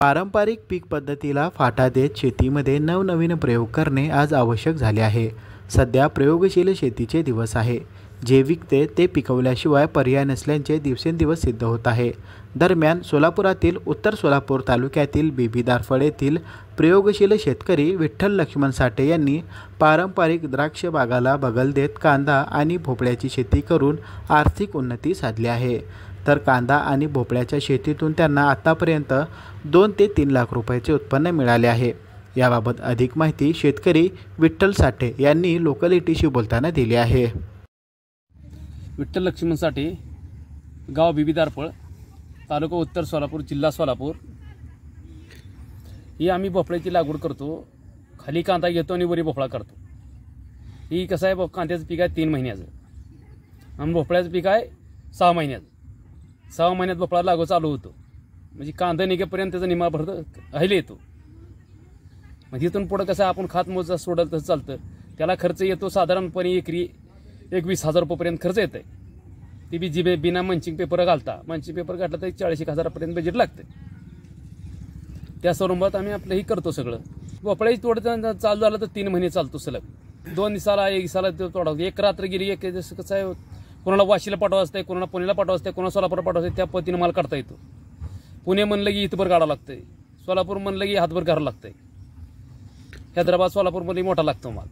पारंपरिक पीक पद्धतीला फाटा देत शेतीमध्ये नवनवीन प्रयोग करणे आज आवश्यक झाले आहे। सध्या प्रयोगशील शेतीचे दिवस आहे। जे विकते ते पिकवल्याशिवाय पर्याय नसल्याचे दिवसेंदिवस सिद्ध होत आहे। दरम्यान सोलापुरातील उत्तर सोलापूर तालुक्यातील बेबीदारफळ येथील प्रयोगशील शेतकरी विठ्ठल लक्ष्मण साठे यांनी पारंपरिक द्राक्ष बागाला बगल देत कांदा आणि भोपळ्याची शेती करून आर्थिक उन्नती साधली आहे। तर कांदा आणि भोपळ्याच्या शेतीतून त्यांना आतापर्यंत 2 ते 3 लाख रुपयाचे उत्पन्न मिळाले आहे। याबाबत अधिक माहिती शेतकरी विठ्ठल साठे यांनी लोकलिटीशी बोलताना दिली आहे। विठ्ठल लक्ष्मण साठे, गाव बेबीदारफळ, तालुका उत्तर सोलापूर, जिल्हा सोलापूर। ही आम्ही भोपळ्याची लागवड करतो। खाली कांदा घेतो आणि वरी भोपळा करतो। ही कसं आहे, कांद्याचं पीक आहे 3 महिन्याचं आणि भोपळ्याचं पीक आहे 6 महिन्याचं। 6 महिन्यात भोपळा लागवड चालू होतो, म्हणजे कांदा निघेपर्यंत त्याचा निमा भरत राहिले येतो। मग तिथून पुढं कसं आपण खात मोजा सोडलं तसं चालतं। त्याला खर्च येतो साधारणपणे एकरी 20,000 रुपयेपर्यंत खर्च येत आहे। ती बी जी बिना मंचिंग पेपर घालता, मंचिंग पेपर घातला तर 40,000 बजेट लागते। त्या स्वरूपात आम्ही आपलं ही करतो सगळं। भोपळ्याची तोड चालू झालं तर 3 महिने चालतो सलग। 2 दिवसाला 1 दिवसाला तोडावं। एक रात्र गेली, एक दिवस कसं आहे, कोणाला वाशीला पाठवा असते, कोणाला पुण्याला पाठवा असते, कोणाला सोलापूर पाठवा असते, त्या पद्धतीने माल काढता येतो। पुणे म्हणलं की इथभर काढावं लागतंय, सोलापूर म्हणलं की हातभर करावं लागतंय। हैदराबाद सोलापूरमध्ये मोठा लागतो माल,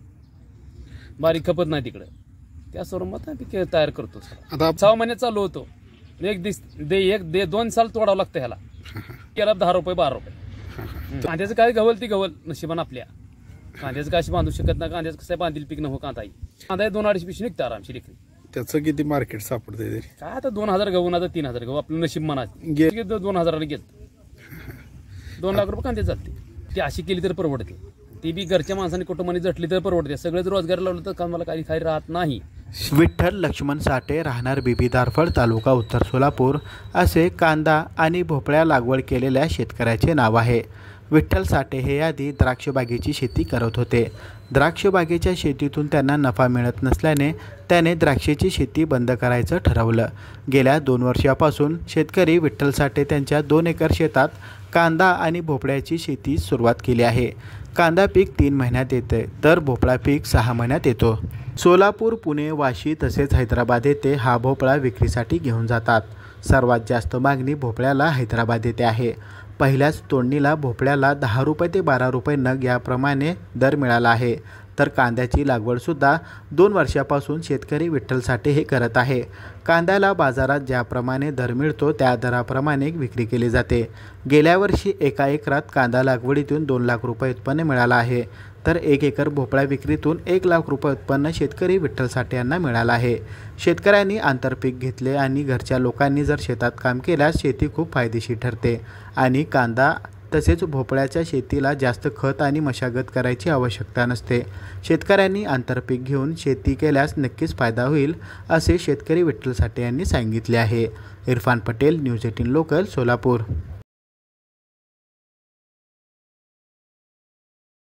बारीक खपत नाही तिकडे। त्या स्वरूपात आम्ही तयार करतो। आता 6 महिन्यात चालू होतो। 2 साल तोडावं लागतं ह्याला। केला 10 रुपये 12 रुपये। कांद्याचं काय गवल ती गवल नशिबान आपल्या। कांद्याचं काय बांधू शकत नाही। कांद्याचं कसं बांधील पीक नव्हतं। कांदा 2-2.5 पिशवी निघतं आरामशीर एकरी। त्याचं किती मार्केट सापडतंय? काय आता 2,000 गहू ना 3,000 गहू आपलं नशीब म्हणायचं। 2,000ला गेलं 2 लाख रुपये कांदे जाते। ती अशी केली तर परवडते। ती बी घरच्या माणसाने कुटुंबाने जटली तर परवडते। सगळेच रोजगार लावलं तर कामाला काही खाली राहत नाही। विठ्ठल लक्ष्मण साठे राहणार बेबीदारफळ, तालुका उत्तर सोलापूर असे कांदा आणि भोपळ्या लागवड केलेल्या शेतकऱ्याचे नाव आहे। विठ्ठल साठे हे आधी द्राक्ष बागेची शेती करत होते। द्राक्ष बागेच्या शेतीतून त्यांना नफा मिळत नसल्याने त्याने द्राक्षाची शेती बंद करायचं ठरवलं। गेल्या 2 वर्षापासून शेतकरी विठ्ठल साठे त्यांच्या 2 एकर शेतात कांदा आणि भोपळ्याची शेती सुरुवात केली आहे। कांदा पीक 3 महिन्यात येते, तर भोपळा पीक 6 महिन्यात येतो। सोलापूर, पुणे, वाशी तसेच हैदराबाद येथे हा भोपळा विक्रीसाठी घेऊन जातात। सर्वात जास्त मागणी भोपळ्याला हैदराबाद येथे आहे। पहिल्याच तोडणीला भोपळ्याला 10 रुपये ते 12 रुपये नग याप्रमाणे दर मिळाला आहे। तर कांद्याची लागवडसुद्धा 2 वर्षापासून शेतकरी विठ्ठल साठे हे करत आहे। कांद्याला बाजारात ज्याप्रमाणे दर मिळतो त्या दराप्रमाणे विक्री केली जाते। गेल्या वर्षी एका एकरात कांदा लागवडीतून 2 लाख रुपये उत्पन्न मिळालं आहे, तर 1 एकर भोपळा विक्रीतून 1 लाख रुपये उत्पन्न शेतकरी विठ्ठल साठे यांना मिळालं आहे। शेतकऱ्यांनी आंतरपीक घेतले आणि घरच्या लोकांनी जर शेतात काम केल्यास शेती खूप फायदेशीर ठरते आणि कांदा तसेच भोपळ्याच्या शेतीला जास्त खत आणि मशागत करायची आवश्यकता नसते। शेतकऱ्यांनी आंतरपीक घेऊन शेती केल्यास नक्कीच फायदा होईल, असे शेतकरी विठ्ठल साठे यांनी सांगितले आहे। Irfan Patel, news 18 local, Solapur.